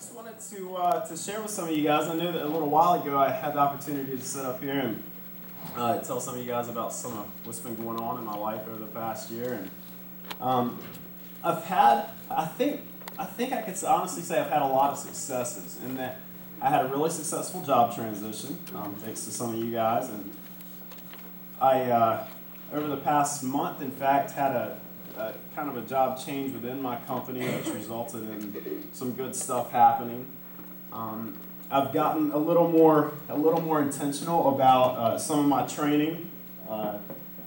just wanted to share with some of you guys. I know that a little while ago I had the opportunity to sit up here and tell some of you guys about some of what's been going on in my life over the past year. And I've had, I think I could honestly say I've had a lot of successes in that I had a really successful job transition, thanks to some of you guys. And I, over the past month, in fact, had a kind of a job change within my company, which resulted in some good stuff happening. I've gotten a little more intentional about some of my training. I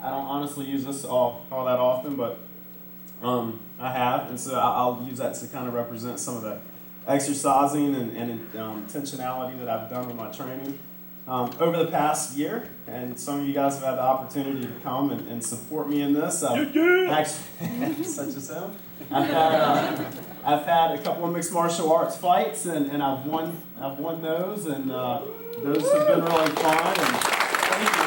don't honestly use this all that often, but I have, and so I'll use that to kind of represent some of the exercising and intentionality that I've done with my training over the past year. And some of you guys have had the opportunity to come and support me in this. Actually, such as him. I've had a couple of mixed martial arts fights, and I've won those, and those have been really fun. And thank you.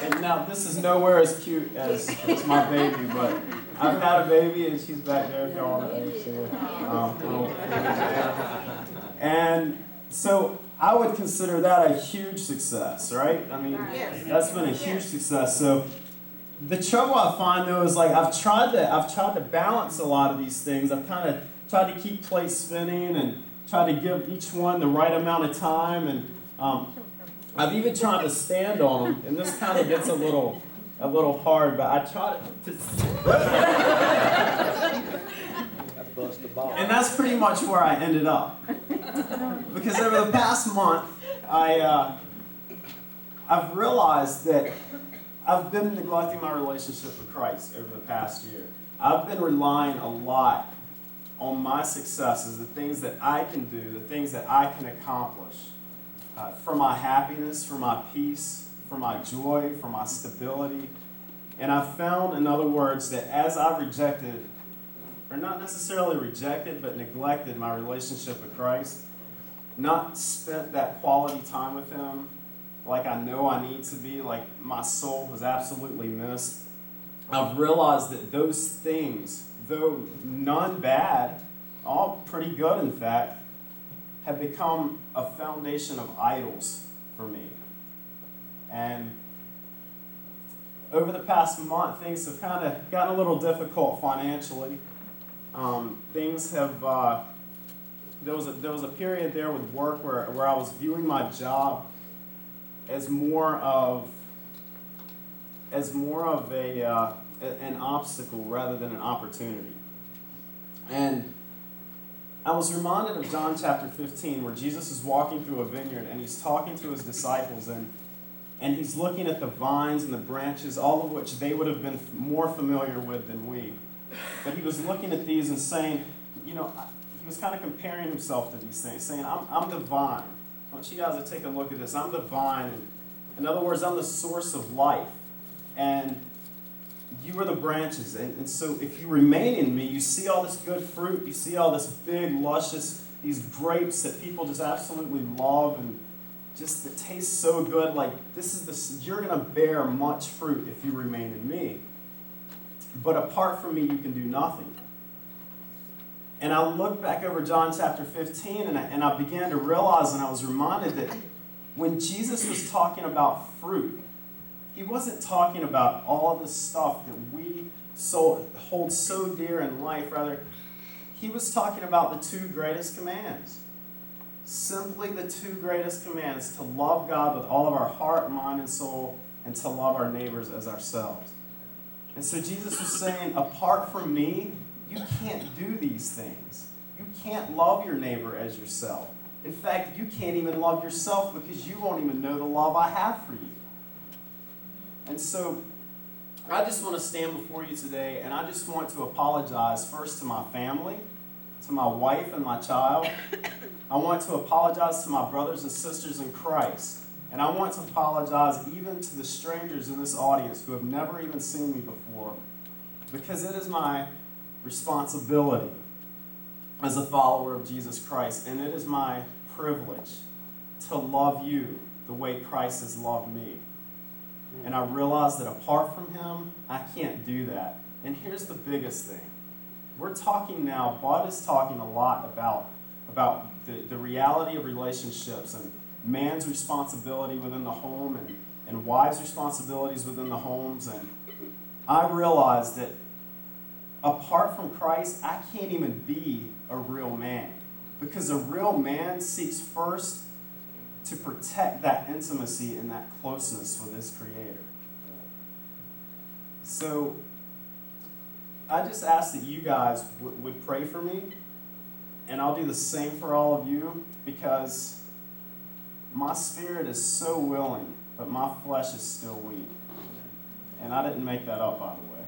And now this is nowhere as cute as my baby, but I've had a baby, and she's back there if y'all want to see her. And so I would consider that a huge success, right? I mean, that's been a huge success. So the trouble I find though is like I've tried to balance a lot of these things. I've kind of tried to keep plates spinning and try to give each one the right amount of time, and I've even tried to stand on them, and this kind of gets a little hard, but I try to and that's pretty much where I ended up. Because over the past month, I've realized that I've been neglecting my relationship with Christ over the past year. I've been relying a lot on my successes, the things that I can do, the things that I can accomplish, for my happiness, for my peace, for my joy, for my stability. And I've found, in other words, that as I've rejected, or not necessarily rejected, but neglected my relationship with Christ, not spent that quality time with Him like I know I need to be, like my soul has absolutely missed, I've realized that those things, though none bad, all pretty good in fact, have become a foundation of idols for me. And over the past month, things have kind of gotten a little difficult financially. Things have, there was a period there with work where I was viewing my job as more of an obstacle rather than an opportunity. And I was reminded of John chapter 15, where Jesus is walking through a vineyard and he's talking to his disciples, and he's looking at the vines and the branches, all of which they would have been more familiar with than we. But he was looking at these and saying, he was kind of comparing himself to these things, saying, I'm the vine. I want you guys to take a look at this. I'm the vine. And in other words, I'm the source of life. And you are the branches. And so if you remain in me, you see all this good fruit. You see all this big, luscious, these grapes that people just absolutely love and just it tastes so good. Like you're going to bear much fruit if you remain in me. But apart from me, you can do nothing. And I looked back over John chapter 15, and I began to realize, and I was reminded that when Jesus was talking about fruit, he wasn't talking about all of the stuff that we hold so dear in life. Rather, he was talking about the two greatest commands. Simply the two greatest commands: to love God with all of our heart, mind, and soul, and to love our neighbors as ourselves. And so Jesus was saying, apart from me, you can't do these things. You can't love your neighbor as yourself. In fact, you can't even love yourself because you won't even know the love I have for you. And so I just want to stand before you today, and I just want to apologize first to my family, to my wife and my child. I want to apologize to my brothers and sisters in Christ. And I want to apologize even to the strangers in this audience who have never even seen me before, because it is my responsibility as a follower of Jesus Christ, and it is my privilege to love you the way Christ has loved me. And I realize that apart from Him, I can't do that. And here's the biggest thing. we're talking now, God is talking a lot about the reality of relationships and man's responsibility within the home and wives' responsibilities within the homes. And I realized that apart from Christ, I can't even be a real man. Because a real man seeks first to protect that intimacy and that closeness with his Creator. So I just ask that you guys would pray for me, and I'll do the same for all of you, because my spirit is so willing, but my flesh is still weak. And I didn't make that up, by the way.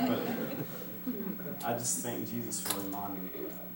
But I just thank Jesus for reminding me of that.